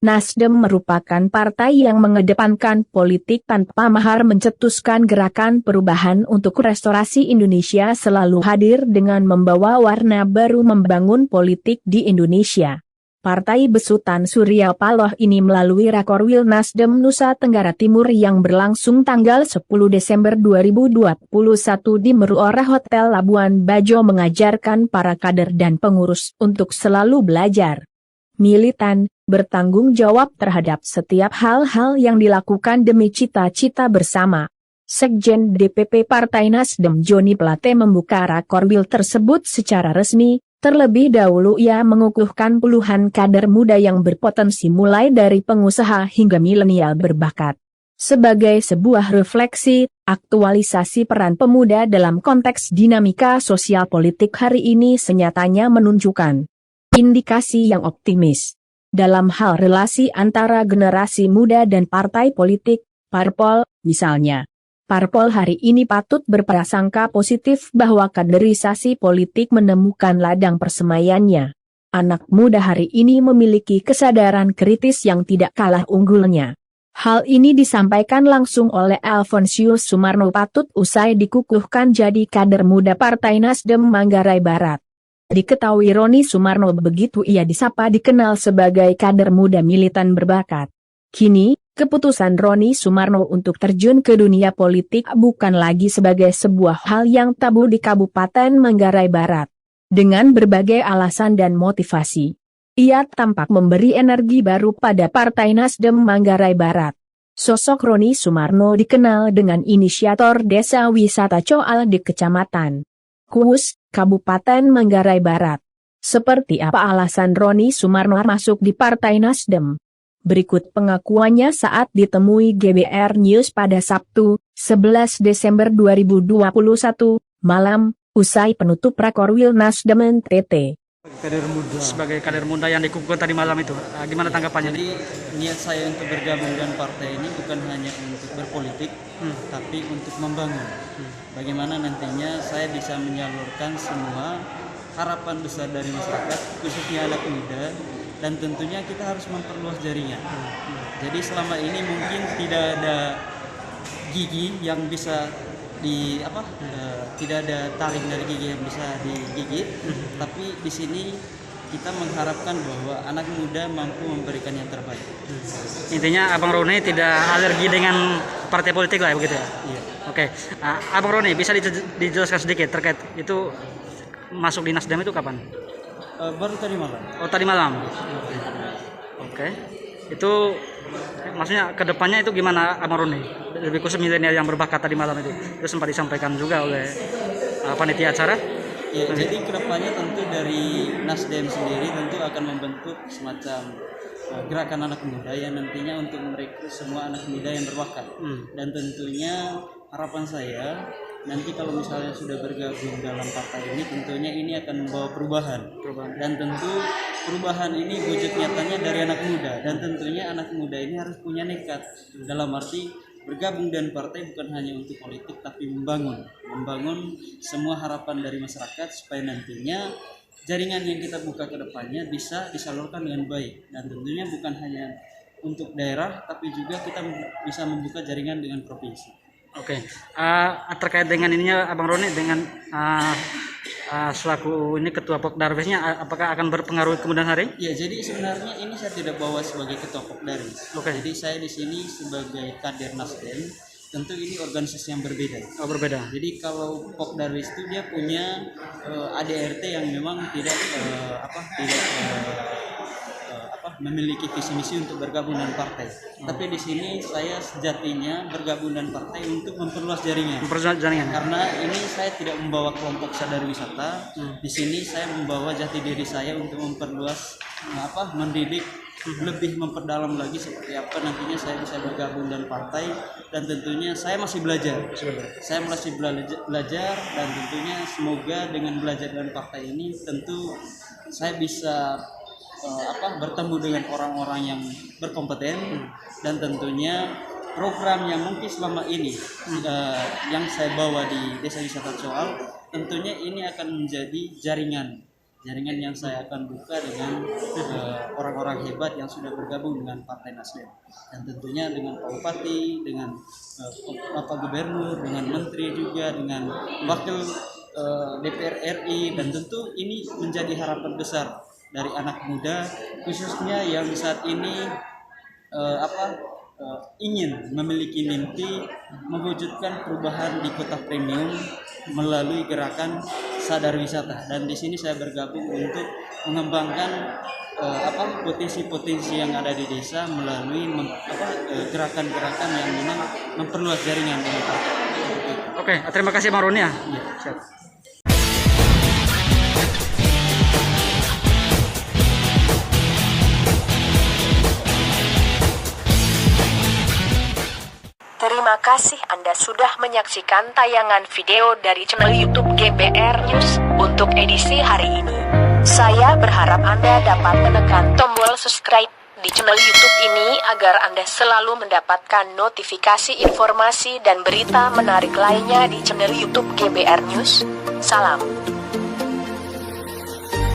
Nasdem merupakan partai yang mengedepankan politik tanpa mahar, mencetuskan gerakan perubahan untuk restorasi Indonesia, selalu hadir dengan membawa warna baru membangun politik di Indonesia. Partai besutan Surya Paloh ini melalui Rakorwil Nasdem Nusa Tenggara Timur yang berlangsung tanggal 10 Desember 2021 di Meruora Hotel Labuan Bajo mengajarkan para kader dan pengurus untuk selalu belajar, militan, bertanggung jawab terhadap setiap hal-hal yang dilakukan demi cita-cita bersama. Sekjen DPP Partai Nasdem Joni Plate membuka Rakorwil tersebut secara resmi. Terlebih dahulu ia mengukuhkan puluhan kader muda yang berpotensi mulai dari pengusaha hingga milenial berbakat. Sebagai sebuah refleksi, aktualisasi peran pemuda dalam konteks dinamika sosial politik hari ini senyatanya menunjukkan indikasi yang optimis. Dalam hal relasi antara generasi muda dan partai politik, parpol, misalnya. Parpol hari ini patut berprasangka positif bahwa kaderisasi politik menemukan ladang persemaiannya. Anak muda hari ini memiliki kesadaran kritis yang tidak kalah unggulnya. Hal ini disampaikan langsung oleh Alfonsius Sumarno Patut usai dikukuhkan jadi kader muda Partai Nasdem Manggarai Barat. Diketahui Roni Sumarno begitu ia disapa dikenal sebagai kader muda militan berbakat. Kini, keputusan Roni Sumarno untuk terjun ke dunia politik bukan lagi sebagai sebuah hal yang tabu di Kabupaten Manggarai Barat. Dengan berbagai alasan dan motivasi, ia tampak memberi energi baru pada Partai Nasdem Manggarai Barat. Sosok Roni Sumarno dikenal dengan inisiator Desa Wisata Coal di Kecamatan Kuus, Kabupaten Manggarai Barat. Seperti apa alasan Roni Sumarno masuk di Partai Nasdem? Berikut pengakuannya saat ditemui GBR News pada Sabtu, 11 Desember 2021, malam, usai penutup Rakorwil Nasdem NTT. Sebagai kader muda yang dikukuhkan tadi malam itu, gimana tanggapannya? Jadi niat saya untuk bergabung dengan partai ini bukan hanya untuk berpolitik, tapi untuk membangun. Bagaimana nantinya saya bisa menyalurkan semua harapan besar dari masyarakat, khususnya anak muda, dan tentunya kita harus memperluas jaringan. Jadi selama ini mungkin tidak ada gigi yang bisa tidak ada taring dari gigi yang bisa digigit, tapi di sini kita mengharapkan bahwa anak muda mampu memberikan yang terbaik. Intinya Abang Roni tidak alergi dengan partai politik lah, begitu ya? Iya. Oke, Abang Roni bisa dijelaskan sedikit terkait itu masuk di Nasdem itu kapan? Baru tadi malam. Oh, tadi malam. Oke. Itu maksudnya kedepannya itu gimana Abang Roni? Lebih khusus milenial yang berbakat tadi malam itu sempat disampaikan juga oleh panitia acara. Ya, jadi kedepannya tentu dari Nasdem sendiri tentu akan membentuk semacam gerakan anak muda yang nantinya untuk merekrut semua anak muda yang berbakat. Dan tentunya harapan saya nanti kalau misalnya sudah bergabung dalam partai ini, tentunya ini akan membawa perubahan. Dan tentu perubahan ini wujud nyatanya dari anak muda, dan tentunya anak muda ini harus punya nekat dalam arti bergabung dan partai bukan hanya untuk politik tapi membangun semua harapan dari masyarakat supaya nantinya jaringan yang kita buka ke depannya bisa disalurkan dengan baik, dan tentunya bukan hanya untuk daerah tapi juga kita bisa membuka jaringan dengan provinsi. Oke. Terkait dengan ininya Abang Roni dengan selaku ini ketua Pokdarwisnya, apakah akan berpengaruh kemudian hari? Ya, jadi sebenarnya ini saya tidak bawa sebagai ketua Pokdarwis. Oke. Jadi saya di sini sebagai kader Nasdem. Tentu ini organisasi yang berbeda. Oh, berbeda. Jadi kalau Pokdarwis itu dia punya ADRT yang memang tidak memiliki visi misi untuk bergabung dengan partai. Tapi di sini saya sejatinya bergabung dengan partai untuk memperluas jaringan. Karena ini saya tidak membawa kelompok sadar wisata. Di sini saya membawa jati diri saya untuk memperluas mendidik lebih memperdalam lagi seperti apa nantinya saya bisa bergabung dengan partai, dan tentunya saya masih belajar. Saya masih belajar, dan tentunya semoga dengan belajar dengan partai ini tentu saya bisa bertemu dengan orang-orang yang berkompeten, dan tentunya program yang mungkin selama ini yang saya bawa di Desa Wisata Coal, tentunya ini akan menjadi jaringan jaringan yang saya akan buka dengan orang-orang hebat yang sudah bergabung dengan Partai Nasdem, dan tentunya dengan Pak Bupati, dengan Bapak Gubernur, dengan Menteri juga, dengan Wakil DPR RI, dan tentu ini menjadi harapan besar dari anak muda khususnya yang saat ini ingin memiliki mimpi mewujudkan perubahan di kota premium melalui gerakan sadar wisata. Dan di sini saya bergabung untuk mengembangkan potensi-potensi yang ada di desa melalui gerakan-gerakan yang memang memperluas jaringan ini. Oke, terima kasih Bang Roni ya. Ya. Siap. Terima kasih Anda sudah menyaksikan tayangan video dari channel YouTube GBR News untuk edisi hari ini. Saya berharap Anda dapat menekan tombol subscribe di channel YouTube ini agar Anda selalu mendapatkan notifikasi informasi dan berita menarik lainnya di channel YouTube GBR News. Salam.